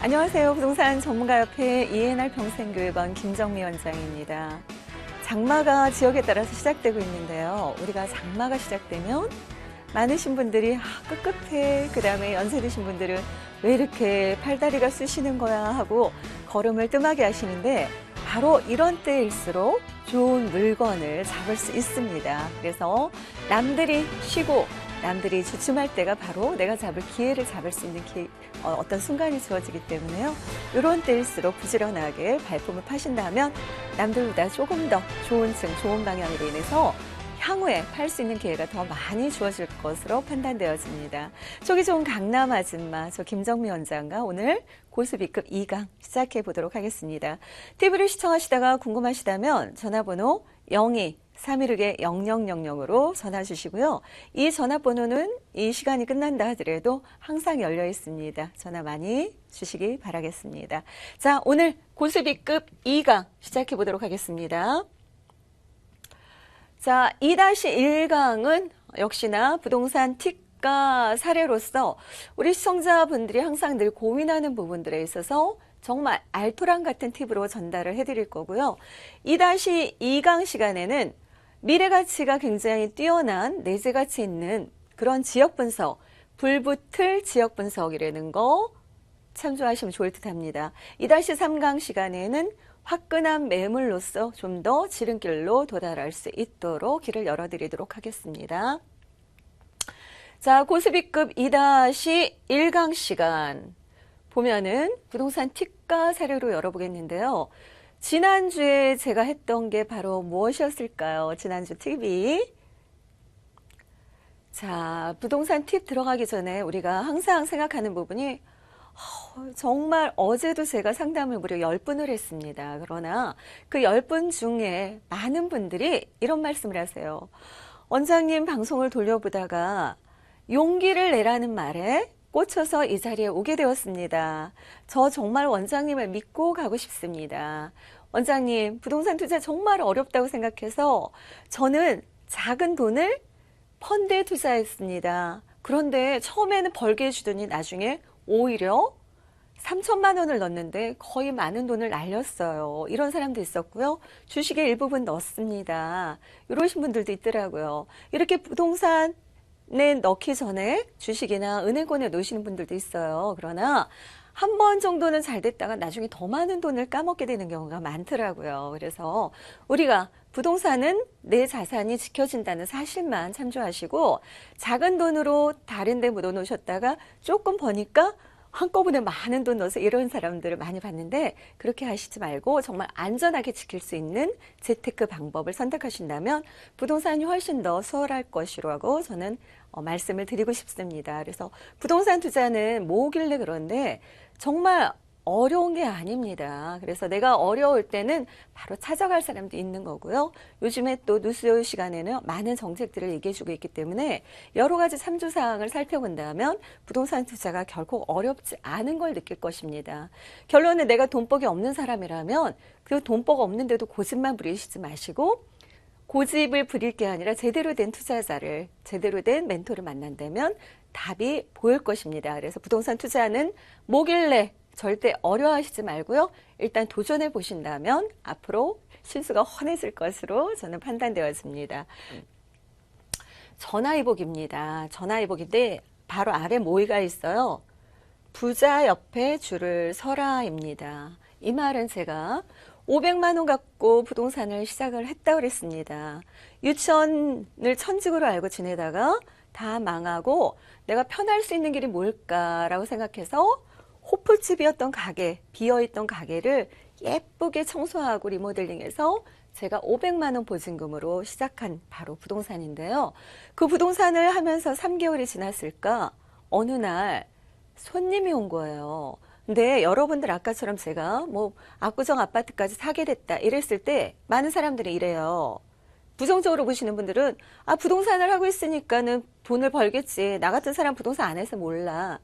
안녕하세요. 부동산 전문가협회 ENR 평생교육원 김정미 원장입니다. 장마가 지역에 따라서 시작되고 있는데요. 우리가 장마가 시작되면 많으신 분들이 끄끗해, 그 다음에 연세 드신 분들은 왜 이렇게 팔다리가 쑤시는 거야 하고 걸음을 뜸하게 하시는데, 바로 이런 때일수록 좋은 물건을 잡을 수 있습니다. 그래서 남들이 쉬고 남들이 주춤할 때가 바로 내가 잡을 기회를 잡을 수 있는 어떤 순간이 주어지기 때문에요. 이런 때일수록 부지런하게 발품을 파신다면 남들보다 조금 더 좋은 층, 좋은 방향으로 인해서 향후에 팔 수 있는 기회가 더 많이 주어질 것으로 판단되어집니다. 속이 좋은 강남 아줌마, 저 김정미 원장과 오늘 고수 B급 2강 시작해 보도록 하겠습니다. TV를 시청하시다가 궁금하시다면 전화번호 02-316-0000으로 전화 주시고요. 이 전화번호는 이 시간이 끝난다 하더라도 항상 열려 있습니다. 전화 많이 주시기 바라겠습니다. 자, 오늘 고수 B급 2강 시작해 보도록 하겠습니다. 자, 2-1강은 역시나 부동산 특가 사례로서 우리 시청자분들이 항상 늘 고민하는 부분들에 있어서 정말 알토란 같은 팁으로 전달을 해드릴 거고요. 2-2강 시간에는 미래 가치가 굉장히 뛰어난 내재 가치 있는 그런 지역 분석, 불붙을 지역 분석이라는 거 참조하시면 좋을 듯 합니다. 2-3강 시간에는 화끈한 매물로서 좀 더 지름길로 도달할 수 있도록 길을 열어드리도록 하겠습니다. 자, 고수 B급 2-1강 시간 보면은 부동산 특가 사례로 열어보겠는데요. 지난주에 제가 했던 게 바로 무엇이었을까요? 지난주 팁이. 자, 부동산 팁 들어가기 전에 우리가 항상 생각하는 부분이 정말 어제도 제가 상담을 무려 10분을 했습니다. 그러나 그 10분 중에 많은 분들이 이런 말씀을 하세요. 원장님 방송을 돌려보다가 용기를 내라는 말에 꽂혀서 이 자리에 오게 되었습니다. 저 정말 원장님을 믿고 가고 싶습니다. 원장님, 부동산 투자 정말 어렵다고 생각해서 저는 작은 돈을 펀드에 투자했습니다. 그런데 처음에는 벌게 해주더니 나중에 오히려 3천만 원을 넣었는데 거의 많은 돈을 날렸어요. 이런 사람도 있었고요. 주식에 일부분 넣습니다. 이러신 분들도 있더라고요. 이렇게 부동산에 넣기 전에 주식이나 은행권에 놓으시는 분들도 있어요. 그러나 한 번 정도는 잘 됐다가 나중에 더 많은 돈을 까먹게 되는 경우가 많더라고요. 그래서 우리가 부동산은 내 자산이 지켜진다는 사실만 참조하시고, 작은 돈으로 다른 데 묻어놓으셨다가 조금 버니까 한꺼번에 많은 돈 넣어서 이런 사람들을 많이 봤는데, 그렇게 하시지 말고 정말 안전하게 지킬 수 있는 재테크 방법을 선택하신다면 부동산이 훨씬 더 수월할 것이라고 저는 말씀을 드리고 싶습니다. 그래서 부동산 투자는 뭐길래 그런데 정말 어려운 게 아닙니다. 그래서 내가 어려울 때는 바로 찾아갈 사람도 있는 거고요. 요즘에 또 뉴스 시간에는 많은 정책들을 얘기해주고 있기 때문에 여러 가지 참조사항을 살펴본다면 부동산 투자가 결코 어렵지 않은 걸 느낄 것입니다. 결론은 내가 돈복이 없는 사람이라면 그 돈복 없는데도 고집만 부리시지 마시고, 고집을 부릴 게 아니라 제대로 된 투자자를, 제대로 된 멘토를 만난다면 답이 보일 것입니다. 그래서 부동산 투자는 뭐길래 절대 어려워하시지 말고요. 일단 도전해 보신다면 앞으로 실수가 훤해질 것으로 저는 판단되었습니다. 전화위복입니다. 전화위복인데 바로 아래 모의가 있어요. 부자 옆에 줄을 서라입니다. 이 말은 제가 500만 원 갖고 부동산을 시작을 했다고 그랬습니다. 유치원을 천직으로 알고 지내다가 다 망하고 내가 편할 수 있는 길이 뭘까라고 생각해서 호프집이었던 가게, 비어있던 가게를 예쁘게 청소하고 리모델링해서 제가 500만 원 보증금으로 시작한 바로 부동산인데요. 그 부동산을 하면서 3개월이 지났을까 어느 날 손님이 온 거예요. 근데 여러분들 아까처럼 제가 뭐 압구정 아파트까지 사게 됐다 이랬을 때 많은 사람들이 이래요. 부정적으로 보시는 분들은 부동산을 하고 있으니까는 돈을 벌겠지. 나 같은 사람 부동산 안 해서 몰라.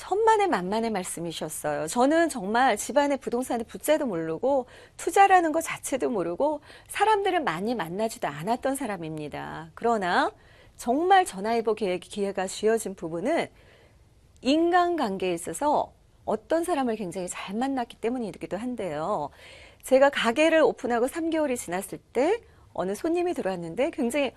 천만의 만만의 말씀이셨어요. 저는 정말 집안의 부동산의 부자도 모르고 투자라는 것 자체도 모르고 사람들을 많이 만나지도 않았던 사람입니다. 그러나 정말 전화위복 기회가 주어진 부분은 인간관계에 있어서 어떤 사람을 굉장히 잘 만났기 때문이기도 한데요. 제가 가게를 오픈하고 3개월이 지났을 때 어느 손님이 들어왔는데 굉장히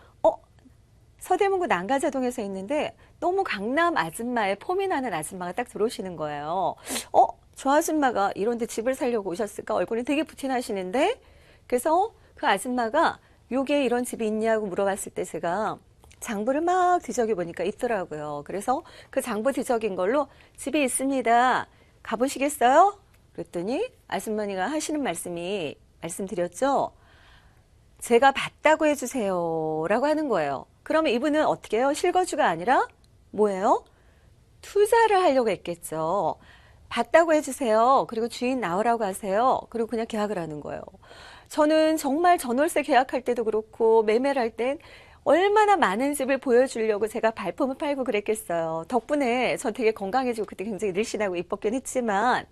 서대문구 난가자동에서 있는데 너무 강남 아줌마의 폼이 나는 아줌마가 딱 들어오시는 거예요. 저 아줌마가 이런데 집을 살려고 오셨을까? 얼굴이 되게 부티나시는데? 그래서 그 아줌마가 요게 이런 집이 있냐고 물어봤을 때 제가 장부를 막 뒤적여 보니까 있더라고요. 그래서 그 장부 뒤적인 걸로 집이 있습니다. 가보시겠어요? 그랬더니 아주머니가 하시는 말씀드렸죠. 제가 봤다고 해주세요 라고 하는 거예요. 그러면 이분은 어떻게 해요? 실거주가 아니라 뭐예요? 투자를 하려고 했겠죠. 봤다고 해주세요. 그리고 주인 나오라고 하세요. 그리고 그냥 계약을 하는 거예요. 저는 정말 전월세 계약할 때도 그렇고 매매를 할 땐 얼마나 많은 집을 보여주려고 제가 발품을 팔고 그랬겠어요. 덕분에 전 되게 건강해지고 그때 굉장히 늘씬하고 이뻤긴 했지만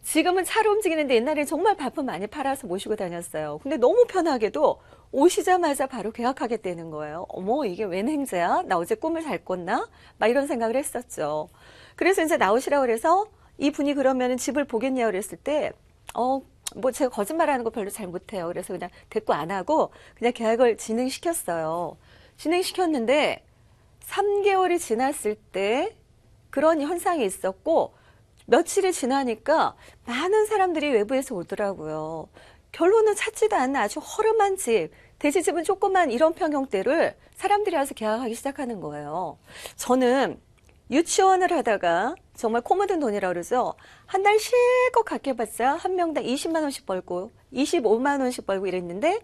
지금은 차로 움직이는데 옛날에 정말 발품 많이 팔아서 모시고 다녔어요. 근데 너무 편하게도 오시자마자 바로 계약하겠다는 거예요. 어머, 이게 웬 행제야? 나 어제 꿈을 잘 꿨나? 막 이런 생각을 했었죠. 그래서 이제 나오시라고 그래서 이분이 그러면 집을 보겠냐고 그랬을 때, 뭐 제가 거짓말하는 거 별로 잘 못해요. 그래서 그냥 대꾸 안 하고 그냥 계약을 진행시켰어요. 진행시켰는데 3개월이 지났을 때 그런 현상이 있었고 며칠이 지나니까 많은 사람들이 외부에서 오더라고요. 결론은 찾지도 않는 아주 허름한 집, 대지집은 조그만 1원평형대를 사람들이 와서 계약하기 시작하는 거예요. 저는 유치원을 하다가 정말 코 묻은 돈이라고 그러죠. 한 달 실컷 갚여봤자 한 명당 20만 원씩 벌고 25만 원씩 벌고 이랬는데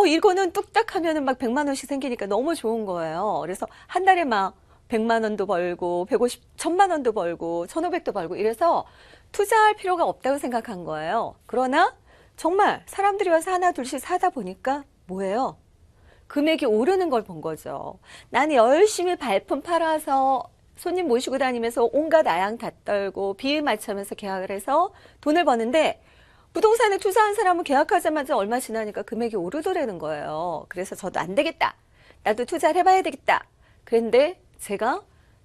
이거는 뚝딱 하면은 막 100만 원씩 생기니까 너무 좋은 거예요. 그래서 한 달에 막 100만 원도 벌고 1000만 원도 벌고 1500도 벌고 이래서 투자할 필요가 없다고 생각한 거예요. 그러나 정말 사람들이 와서 하나 둘씩 사다 보니까 뭐예요? 금액이 오르는 걸 본 거죠. 나는 열심히 발품 팔아서 손님 모시고 다니면서 온갖 아양 다 떨고 비위 맞추면서 계약을 해서 돈을 버는데 부동산에 투자한 사람은 계약하자마자 얼마 지나니까 금액이 오르더라는 거예요. 그래서 저도 안 되겠다. 나도 투자를 해봐야 되겠다. 그런데 제가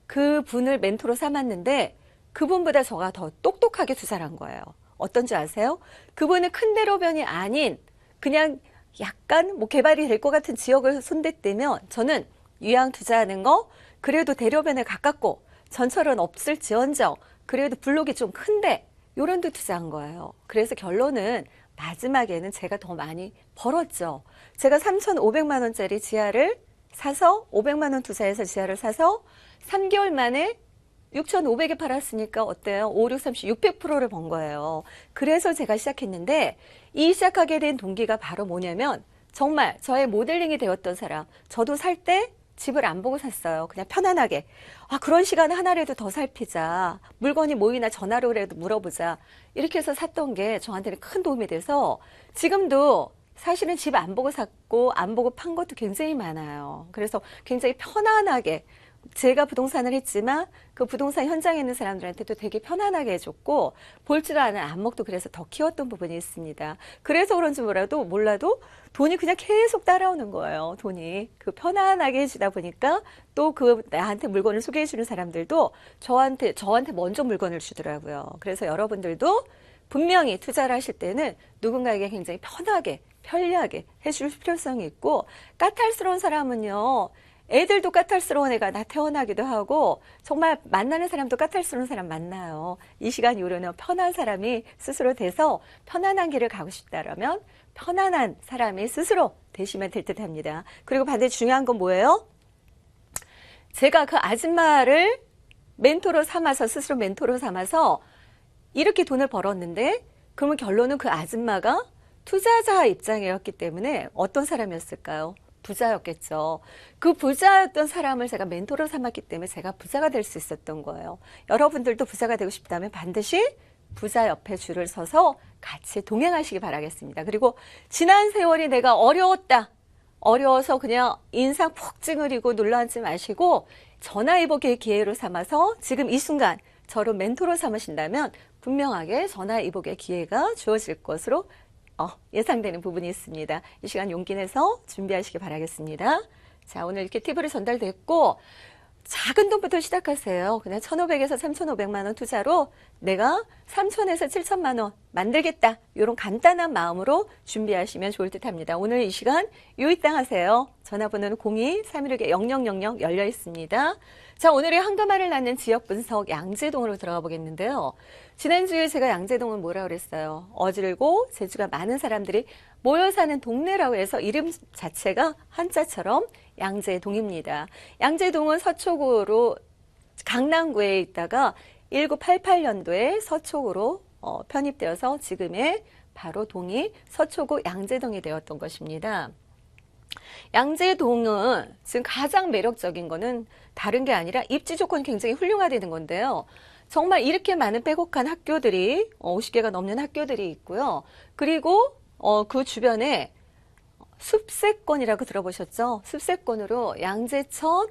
그 분을 멘토로 삼았는데 그분보다 저가 더 똑똑하게 투자를 한 거예요. 어떤지 아세요? 그분은 큰 대로변이 아닌 그냥 약간 뭐 개발이 될 것 같은 지역을 손댔다면 저는 유양 투자하는 거 그래도 대로변에 가깝고 전철은 없을지언정 그래도 블록이 좀 큰데 요런 데 투자한 거예요. 그래서 결론은 마지막에는 제가 더 많이 벌었죠. 제가 3,500만 원짜리 지하를 사서 500만 원 투자해서 지하를 사서 3개월 만에 6,500에 팔았으니까 어때요? 5, 6, 30, 600%를 번 거예요. 그래서 제가 시작했는데 이 시작하게 된 동기가 바로 뭐냐면 정말 저의 모델링이 되었던 사람. 저도 살 때 집을 안 보고 샀어요. 그냥 편안하게. 그런 시간 하나라도 더 살피자. 물건이 뭐이나 전화로라도 물어보자. 이렇게 해서 샀던 게 저한테는 큰 도움이 돼서 지금도 사실은 집 안 보고 샀고 안 보고 판 것도 굉장히 많아요. 그래서 굉장히 편안하게 제가 부동산을 했지만 그 부동산 현장에 있는 사람들한테도 되게 편안하게 해줬고 볼지도 않은 안목도 그래서 더 키웠던 부분이 있습니다. 그래서 그런지 몰라도 돈이 그냥 계속 따라오는 거예요. 돈이 그 편안하게 해주다 보니까 또 그 나한테 물건을 소개해 주는 사람들도 저한테 먼저 물건을 주더라고요. 그래서 여러분들도 분명히 투자를 하실 때는 누군가에게 굉장히 편리하게 해줄 필요성이 있고 까탈스러운 사람은요. 애들도 까탈스러운 애가 나 태어나기도 하고 정말 만나는 사람도 까탈스러운 사람 만나요. 이 시간 이후로는 편한 사람이 스스로 돼서 편안한 길을 가고 싶다라면 편안한 사람이 스스로 되시면 될 듯 합니다. 그리고 반드시 중요한 건 뭐예요? 제가 그 아줌마를 스스로 멘토로 삼아서 이렇게 돈을 벌었는데 그러면 결론은 그 아줌마가 투자자 입장이었기 때문에 어떤 사람이었을까요? 부자였겠죠. 그 부자였던 사람을 제가 멘토로 삼았기 때문에 제가 부자가 될 수 있었던 거예요. 여러분들도 부자가 되고 싶다면 반드시 부자 옆에 줄을 서서 같이 동행하시기 바라겠습니다. 그리고 지난 세월이 내가 어려워서 그냥 인상 푹 찡그리고 눌러앉지 마시고 전화위복의 기회로 삼아서 지금 이 순간 저를 멘토로 삼으신다면 분명하게 전화 이복의 기회가 주어질 것으로 예상되는 부분이 있습니다. 이 시간 용기 내서 준비하시기 바라겠습니다. 자, 오늘 이렇게 팁으로 전달됐고, 작은 돈부터 시작하세요. 그냥 1,500에서 3,500만 원 투자로 내가 3,000에서 7,000만 원 만들겠다. 이런 간단한 마음으로 준비하시면 좋을 듯 합니다. 오늘 이 시간 유의땅 하세요. 전화번호는 02-316-0000 열려 있습니다. 자, 오늘의 황금알을 낳는 지역 분석 양재동으로 들어가 보겠는데요. 지난주에 제가 양재동은 뭐라 그랬어요? 어질고 재주가 많은 사람들이 모여 사는 동네라고 해서 이름 자체가 한자처럼 양재동입니다. 양재동은 서초구로 강남구에 있다가 1988년도에 서초구로 편입되어서 지금의 바로 동이 서초구 양재동이 되었던 것입니다. 양재동은 지금 가장 매력적인 거는 다른 게 아니라 입지 조건이 굉장히 훌륭하다는 건데요. 정말 이렇게 많은 빼곡한 학교들이 50개가 넘는 학교들이 있고요. 그리고 그 주변에 숲세권이라고 들어보셨죠? 숲세권으로 양재천,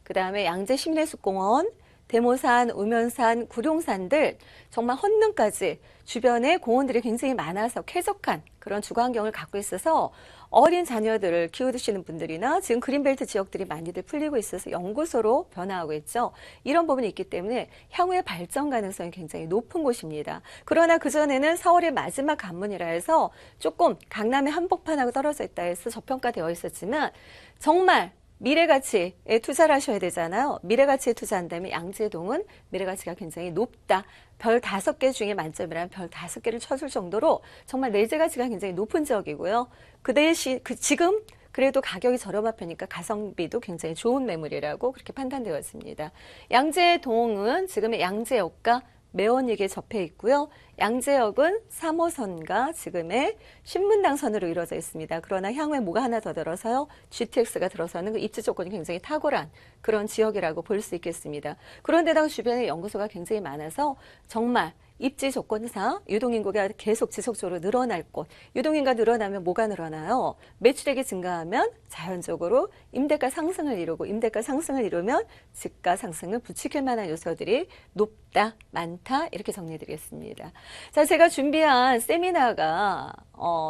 그 다음에 양재시민해수공원, 대모산, 우면산, 구룡산들 정말 헌릉까지 주변에 공원들이 굉장히 많아서 쾌적한 그런 주거환경을 갖고 있어서 어린 자녀들을 키우시는 분들이나 지금 그린벨트 지역들이 많이들 풀리고 있어서 연구소로 변화하고 있죠. 이런 부분이 있기 때문에 향후의 발전 가능성이 굉장히 높은 곳입니다. 그러나 그전에는 서울의 마지막 관문이라 해서 조금 강남의 한복판하고 떨어져 있다 해서 저평가되어 있었지만 정말 미래가치에 투자를 하셔야 되잖아요. 미래가치에 투자한다면 양재동은 미래가치가 굉장히 높다. 별 5개 중에 만점이라면 별 5개를 쳐줄 정도로 정말 내재가치가 굉장히 높은 지역이고요. 그 대신 지금 그래도 가격이 저렴한 편이니까 가성비도 굉장히 좋은 매물이라고 그렇게 판단되어 있습니다. 양재동은 지금의 양재역과 매원역에 접해 있고요. 양재역은 3호선과 지금의 신분당선으로 이루어져 있습니다. 그러나 향후에 뭐가 하나 더 들어서요. GTX가 들어서는 그 입지 조건이 굉장히 탁월한 그런 지역이라고 볼 수 있겠습니다. 그런데다가 주변에 연구소가 굉장히 많아서 정말 입지 조건상 유동인구가 계속 지속적으로 늘어날 곳. 유동인구가 늘어나면 뭐가 늘어나요? 매출액이 증가하면 자연적으로 임대가 상승을 이루고 임대가 상승을 이루면 집가 상승을 부추길 만한 요소들이 높다, 많다 이렇게 정리해드리겠습니다. 자, 제가 준비한 세미나가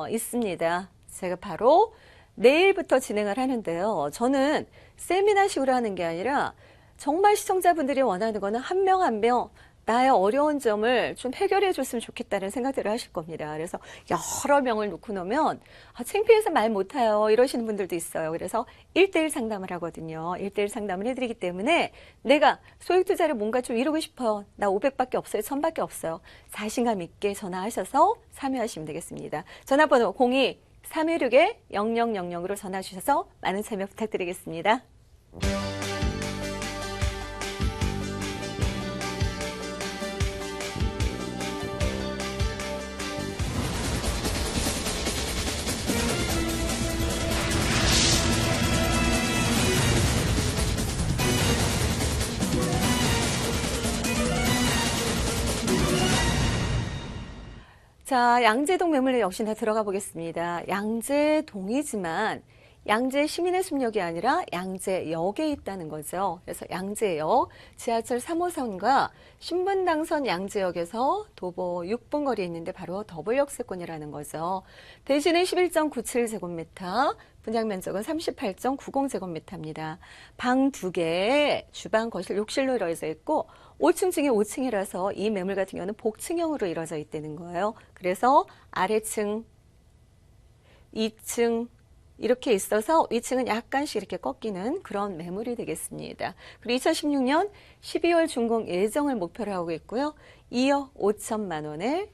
있습니다. 제가 바로 내일부터 진행을 하는데요. 저는 세미나식으로 하는 게 아니라 정말 시청자분들이 원하는 거는 한 명 한 명 나의 어려운 점을 좀 해결해 줬으면 좋겠다는 생각들을 하실 겁니다. 그래서 여러 명을 놓고 놓으면 창피해서 말 못해요 이러시는 분들도 있어요. 그래서 1대1 상담을 하거든요. 1대1 상담을 해드리기 때문에 내가 소액 투자를 뭔가 좀 이루고 싶어요. 나 500밖에 없어요. 1000밖에 없어요. 자신감 있게 전화하셔서 참여하시면 되겠습니다. 전화번호 02-316-0000으로 전화 주셔서 많은 참여 부탁드리겠습니다. 자, 양재동 매물에 역시나 들어가 보겠습니다. 양재동이지만 양재 시민의 숲역이 아니라 양재역에 있다는 거죠. 그래서 양재역 지하철 3호선과 신분당선 양재역에서 도보 6분 거리에 있는데 바로 더블역세권이라는 거죠. 대신에 11.97제곱미터, 분양 면적은 38.90제곱미터입니다. 방 2개, 주방, 거실, 욕실로 이루어져 있고 5층 중에 5층이라서 이 매물 같은 경우는 복층형으로 이루어져 있다는 거예요. 그래서 아래층, 2층 이렇게 있어서 위층은 약간씩 이렇게 꺾이는 그런 매물이 되겠습니다. 그리고 2016년 12월 준공 예정을 목표로 하고 있고요. 2억 5천만 원에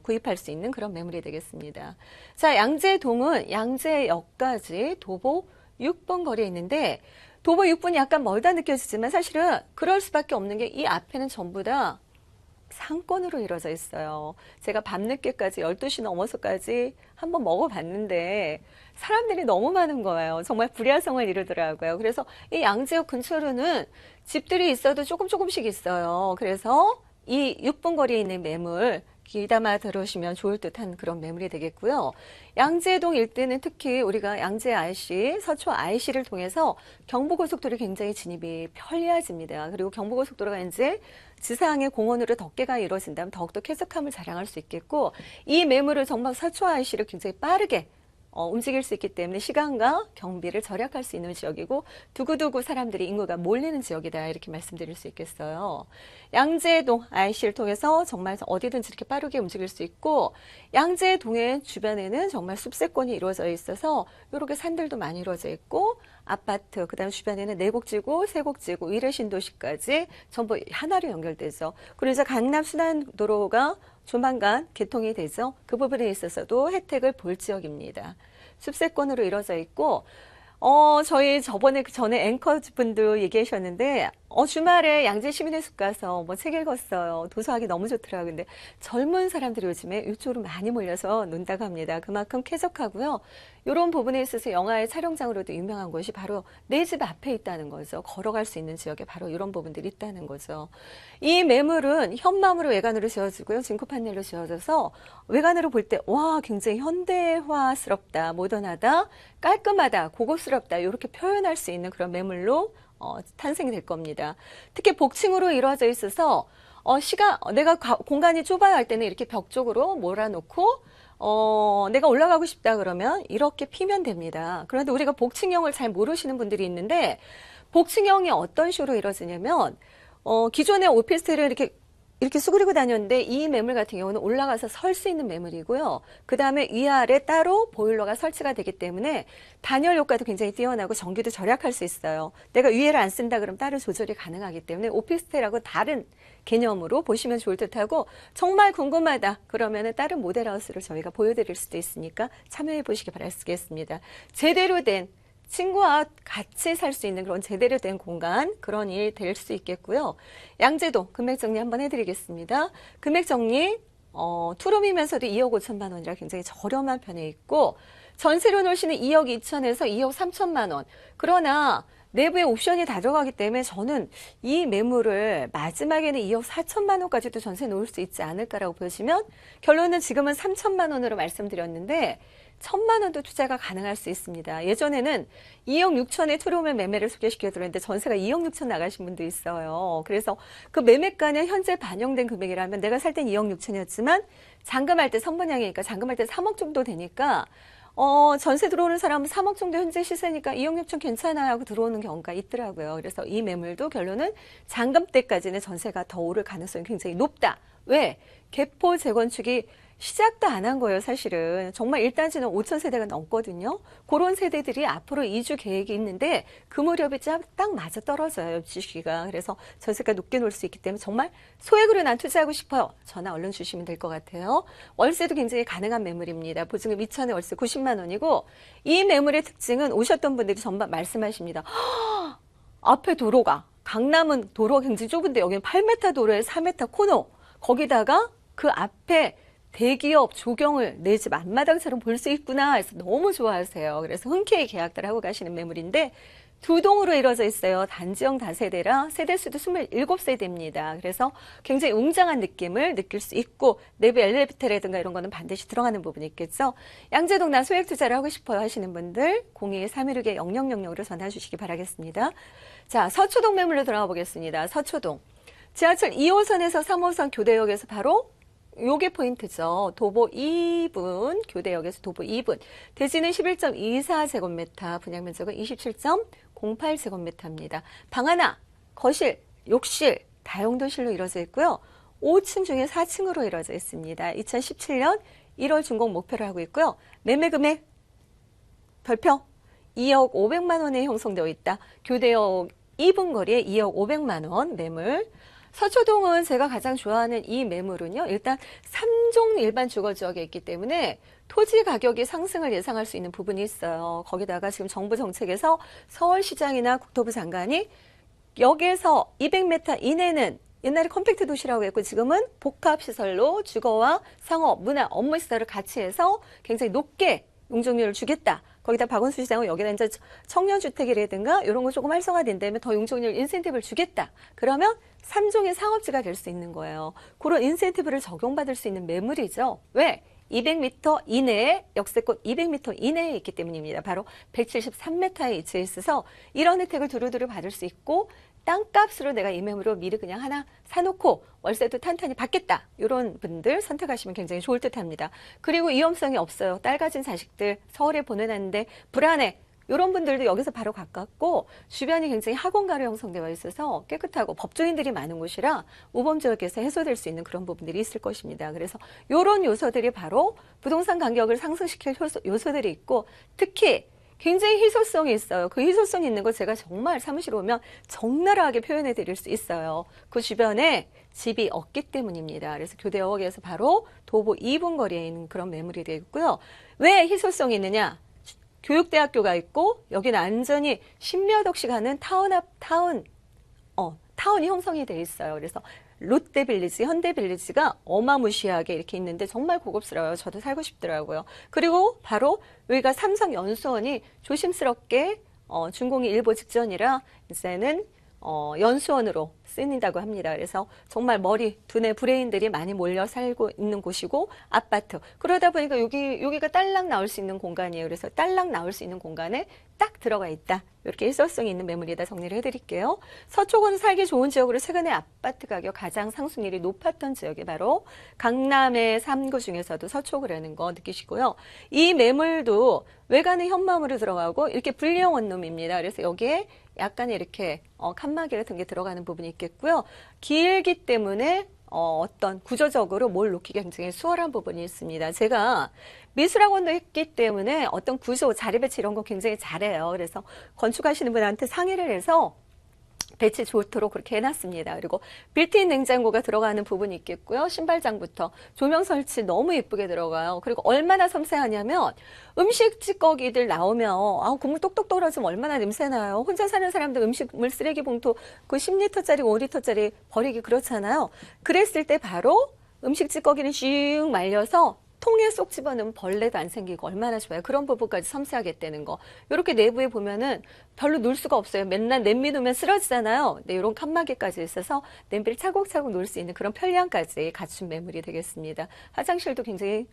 구입할 수 있는 그런 매물이 되겠습니다. 자, 양재동은 양재역까지 도보 6분 거리에 있는데 도보 6분이 약간 멀다 느껴지지만 사실은 그럴 수밖에 없는 게 이 앞에는 전부 다 상권으로 이루어져 있어요. 제가 밤늦게까지 12시 넘어서까지 한번 먹어봤는데 사람들이 너무 많은 거예요. 정말 불야성을 이루더라고요. 그래서 이 양재역 근처로는 집들이 있어도 조금씩 있어요. 그래서 이 6분 거리에 있는 매물 귀담아 들으시면 좋을 듯한 그런 매물이 되겠고요. 양재동 일대는 특히 우리가 양재 IC, 서초 IC를 통해서 경부고속도로 굉장히 진입이 편리해집니다. 그리고 경부고속도로가 이제 지상의 공원으로 덮개가 이루어진다면 더욱더 쾌적함을 자랑할 수 있겠고, 이 매물을 정말 서초 IC를 굉장히 빠르게 움직일 수 있기 때문에 시간과 경비를 절약할 수 있는 지역이고, 두고두고 사람들이 인구가 몰리는 지역이다, 이렇게 말씀드릴 수 있겠어요. 양재동 IC를 통해서 정말 어디든지 이렇게 빠르게 움직일 수 있고, 양재동의 주변에는 정말 숲세권이 이루어져 있어서 이렇게 산들도 많이 이루어져 있고, 아파트, 그다음 주변에는 내곡지구, 세곡지구, 위례신도시까지 전부 하나로 연결되죠. 그리고 이제 강남 순환도로가 조만간 개통이 되죠. 그 부분에 있어서도 혜택을 볼 지역입니다. 숲세권으로 이루어져 있고, 저희 저번에 그 전에 앵커분도 얘기하셨는데, 주말에 양재 시민의숲 가서 뭐 책 읽었어요. 도서하기 너무 좋더라고요. 근데 젊은 사람들이 요즘에 이쪽으로 많이 몰려서 논다고 합니다. 그만큼 쾌적하고요. 이런 부분에 있어서 영화의 촬영장으로도 유명한 곳이 바로 내 집 앞에 있다는 거죠. 걸어갈 수 있는 지역에 바로 이런 부분들이 있다는 거죠. 이 매물은 현맘으로 외관으로 지어지고요. 진코 판넬로 지어져서 외관으로 볼 때 와, 굉장히 현대화스럽다, 모던하다, 깔끔하다, 고급스럽다, 이렇게 표현할 수 있는 그런 매물로 탄생이 될 겁니다. 특히 복층으로 이루어져 있어서 내가 공간이 좁아야 할 때는 이렇게 벽 쪽으로 몰아놓고 내가 올라가고 싶다 그러면 이렇게 피면 됩니다. 그런데 우리가 복층형을 잘 모르시는 분들이 있는데, 복층형이 어떤 식으로 이루어지냐면 기존의 오피스텔을 이렇게 수그리고 다녔는데, 이 매물 같은 경우는 올라가서 설 수 있는 매물이고요. 그 다음에 위아래 따로 보일러가 설치가 되기 때문에 단열 효과도 굉장히 뛰어나고 전기도 절약할 수 있어요. 내가 위에를 안 쓴다 그러면 따로 조절이 가능하기 때문에 오피스텔하고 다른 개념으로 보시면 좋을 듯하고, 정말 궁금하다 그러면은 다른 모델하우스를 저희가 보여드릴 수도 있으니까 참여해 보시기 바라겠습니다. 제대로 된 친구와 같이 살 수 있는 그런 제대로 된 공간, 그런 일 될 수 있겠고요. 양재동 금액 정리 한번 해드리겠습니다. 금액 정리, 투룸이면서도 2억 5천만 원이라 굉장히 저렴한 편에 있고, 전세로 놓으시는 2억 2천에서 2억 3천만 원. 그러나 내부에 옵션이 다 들어가기 때문에 저는 이 매물을 마지막에는 2억 4천만 원까지도 전세 놓을 수 있지 않을까라고 보시면, 결론은 지금은 3천만 원으로 말씀드렸는데 1,000만 원도 투자가 가능할 수 있습니다. 예전에는 2억 6천에 투룸을 매매를 소개시켜드렸는데 전세가 2억 6천 나가신 분도 있어요. 그래서 그 매매가는 현재 반영된 금액이라면, 내가 살 땐 2억 6천이었지만 잔금할 때 선분양이니까 잔금할 때 3억 정도 되니까 전세 들어오는 사람은 3억 정도 현재 시세니까 2억 6천 괜찮아요 하고 들어오는 경우가 있더라고요. 그래서 이 매물도 결론은 잔금 때까지는 전세가 더 오를 가능성이 굉장히 높다. 왜? 개포 재건축이 시작도 안 한 거예요, 사실은. 정말 1단지는 5천 세대가 넘거든요. 그런 세대들이 앞으로 이주 계획이 있는데 그 무렵에 딱 맞아 떨어져요, 주시기가. 그래서 전세가 높게 놓을 수 있기 때문에 정말 소액으로 난 투자하고 싶어요. 전화 얼른 주시면 될 것 같아요. 월세도 굉장히 가능한 매물입니다. 보증금 2천에 월세 90만 원이고, 이 매물의 특징은 오셨던 분들이 전반 말씀하십니다. 앞에 도로가, 강남은 도로가 굉장히 좁은데 여기는 8m 도로에 4m 코너, 거기다가 그 앞에 대기업 조경을 내 집 앞마당처럼 볼 수 있구나 해서 너무 좋아하세요. 그래서 흔쾌히 계약들 하고 가시는 매물인데, 두 동으로 이루어져 있어요. 단지형 다세대라 세대수도 27세대입니다. 그래서 굉장히 웅장한 느낌을 느낄 수 있고, 내부 엘리베이터라든가 이런 거는 반드시 들어가는 부분이 있겠죠. 양재동 나 소액 투자를 하고 싶어요 하시는 분들 02-316-0000으로 전화 주시기 바라겠습니다. 자, 서초동 매물로 들어가 보겠습니다. 서초동. 지하철 2호선에서 3호선 교대역에서 바로 요게 포인트죠. 도보 2분, 교대역에서 도보 2분. 대지는 11.24제곱미터, 분양면적은 27.08제곱미터입니다. 방 하나, 거실, 욕실, 다용도실로 이루어져 있고요. 5층 중에 4층으로 이루어져 있습니다. 2017년 1월 준공 목표를 하고 있고요. 매매 금액 별평 2억 500만 원에 형성되어 있다. 교대역 2분 거리에 2억 500만 원 매물. 서초동은 제가 가장 좋아하는 이 매물은요, 일단 3종 일반 주거지역에 있기 때문에 토지 가격이 상승을 예상할 수 있는 부분이 있어요. 거기다가 지금 정부 정책에서 서울시장이나 국토부 장관이 역에서 200m 이내는, 옛날에 컴팩트 도시라고 했고 지금은 복합시설로 주거와 상업, 문화, 업무 시설을 같이 해서 굉장히 높게 용적률을 주겠다. 거기다 박원순 시장은 여기다 이제 청년주택이라든가 이런 거 조금 활성화된다면 더 용적률 인센티브를 주겠다. 그러면 3종의 상업지가 될 수 있는 거예요. 그런 인센티브를 적용받을 수 있는 매물이죠. 왜? 200m 이내에 역세권 200m 이내에 있기 때문입니다. 바로 173m에 위치해 있어서 이런 혜택을 두루두루 받을 수 있고 땅값으로 내가 이 매물로 미리 그냥 하나 사놓고 월세도 탄탄히 받겠다. 이런 분들 선택하시면 굉장히 좋을 듯합니다. 그리고 위험성이 없어요. 딸 가진 자식들 서울에 보내놨는데 불안해. 이런 분들도 여기서 바로 가깝고 주변이 굉장히 학원가로 형성되어 있어서 깨끗하고 법조인들이 많은 곳이라 우범 지역에서 해소될 수 있는 그런 부분들이 있을 것입니다. 그래서 이런 요소들이 바로 부동산 가격을 상승시킬 요소들이 있고 특히 굉장히 희소성이 있어요. 그 희소성이 있는 거 제가 정말 사무실 오면 적나라하게 표현해 드릴 수 있어요. 그 주변에 집이 없기 때문입니다. 그래서 교대역에서 바로 도보 2분 거리에 있는 그런 매물이 되겠고요. 왜 희소성이 있느냐? 교육대학교가 있고 여기는 완전히 십몇 억씩 하는 타운이 형성이 돼 있어요. 그래서 롯데빌리지, 현대빌리지가 어마무시하게 이렇게 있는데 정말 고급스러워요. 저도 살고 싶더라고요. 그리고 바로 여기가 삼성연수원이 조심스럽게 준공이 일보 직전이라 이제는 연수원으로 쓰인다고 합니다. 그래서 정말 머리, 두뇌 브레인들이 많이 몰려 살고 있는 곳이고 아파트. 그러다 보니까 여기가 딸랑 나올 수 있는 공간이에요. 그래서 딸랑 나올 수 있는 공간에 딱 들어가 있다. 이렇게 일설성이 있는 매물이다 정리를 해드릴게요. 서초구는 살기 좋은 지역으로 최근에 아파트 가격 가장 상승률이 높았던 지역이 바로 강남의 3구 중에서도 서초구라는 거 느끼시고요. 이 매물도 외관의 현무암으로 들어가고 이렇게 분리형 원룸입니다. 그래서 여기에 약간 이렇게 칸막이 같은 게 들어가는 부분이 있겠고요. 길기 때문에 어떤 구조적으로 뭘 놓기가 굉장히 수월한 부분이 있습니다. 제가 미술학원도 했기 때문에 어떤 구조, 자리 배치 이런 거 굉장히 잘해요. 그래서 건축하시는 분한테 상의를 해서 배치 좋도록 그렇게 해놨습니다. 그리고 빌트인 냉장고가 들어가는 부분이 있겠고요. 신발장부터 조명 설치 너무 예쁘게 들어가요. 그리고 얼마나 섬세하냐면 음식 찌꺼기들 나오면 국물 똑똑 떨어지면 얼마나 냄새나요. 혼자 사는 사람들 음식물 쓰레기 봉투 그 10리터짜리 5리터짜리 버리기 그렇잖아요. 그랬을 때 바로 음식 찌꺼기는 슉 말려서 통에 쏙 집어넣으면 벌레도 안 생기고 얼마나 좋아요. 그런 부분까지 섬세하게 했다는 거. 이렇게 내부에 보면은 별로 놓을 수가 없어요. 맨날 냄비 놓으면 쓰러지잖아요. 근데 이런 칸막이까지 있어서 냄비를 차곡차곡 놓을 수 있는 그런 편리함까지 갖춘 매물이 되겠습니다. 화장실도 굉장히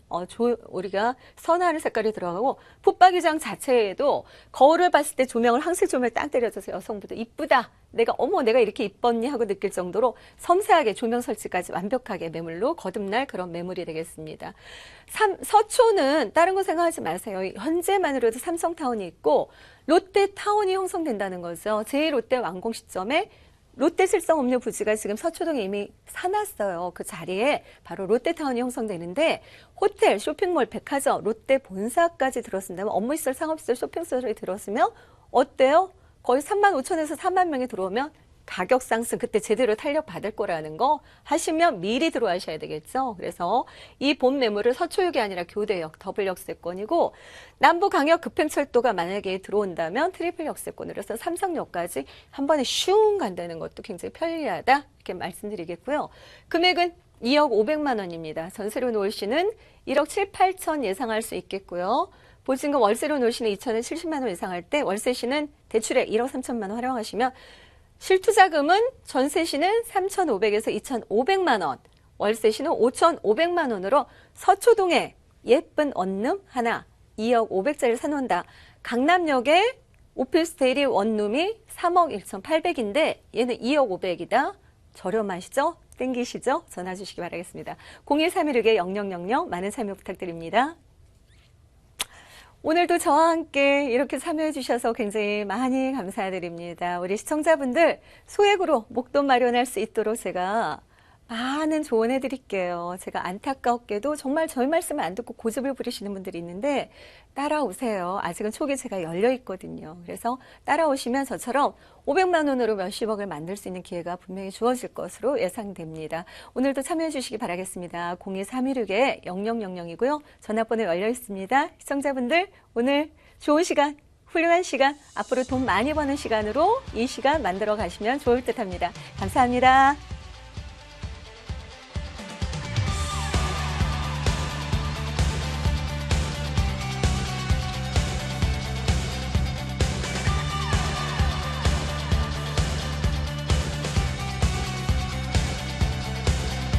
우리가 선호하는 색깔이 들어가고 붙박이장 자체에도 거울을 봤을 때 조명을 항상 조명을 딱 때려줘서 여성분들 이쁘다. 내가 이렇게 이뻤니 하고 느낄 정도로 섬세하게 조명 설치까지 완벽하게 매물로 거듭날 그런 매물이 되겠습니다. 서초는 다른 거 생각하지 마세요. 현재만으로도 삼성타운이 있고 롯데타운이 형성된다는 거죠. 제1롯데 완공 시점에 롯데실성음료 부지가 지금 서초동에 이미 사놨어요. 그 자리에 바로 롯데타운이 형성되는데 호텔, 쇼핑몰, 백화점, 롯데 본사까지 들었습니다면 업무시설, 상업시설, 쇼핑시설이 들었으면 어때요? 거의 3만 5천에서 4만 명이 들어오면 가격 상승 그때 제대로 탄력 받을 거라는 거 하시면 미리 들어와셔야 되겠죠. 그래서 이 본 매물을 서초역이 아니라 교대역 더블 역세권이고 남부 강역 급행철도가 만약에 들어온다면 트리플 역세권으로 해서 삼성역까지 한 번에 슝 간다는 것도 굉장히 편리하다 이렇게 말씀드리겠고요. 금액은 2억 500만 원입니다. 전세로 놓을 시는 1억 7, 8천 예상할 수 있겠고요. 보증금 월세로 놓을 시는 2천에 70만 원 예상할 때 월세 시는 대출에 1억 3천만 원 활용하시면 실투자금은 전세 시는 3,500에서 2,500만 원, 월세 시는 5,500만 원으로 서초동에 예쁜 원룸 하나 2억 500짜리를 사놓는다. 강남역에 오피스텔이 원룸이 3억 1,800인데 얘는 2억 500이다. 저렴하시죠? 땡기시죠? 전화 주시기 바라겠습니다. 01316-0000 많은 참여 부탁드립니다. 오늘도 저와 함께 이렇게 참여해 주셔서 굉장히 많이 감사드립니다. 우리 시청자분들 소액으로 목돈 마련할 수 있도록 제가 많은 조언해 드릴게요. 제가 안타깝게도 정말 저희 말씀을 안 듣고 고집을 부리시는 분들이 있는데 따라오세요. 아직은 초기 제가 열려 있거든요. 그래서 따라오시면 저처럼 500만 원으로 몇십억을 만들 수 있는 기회가 분명히 주어질 것으로 예상됩니다. 오늘도 참여해 주시기 바라겠습니다. 02316-0000이고요. 전화번호 열려 있습니다. 시청자분들 오늘 좋은 시간, 훌륭한 시간, 앞으로 돈 많이 버는 시간으로 이 시간 만들어 가시면 좋을 듯합니다. 감사합니다.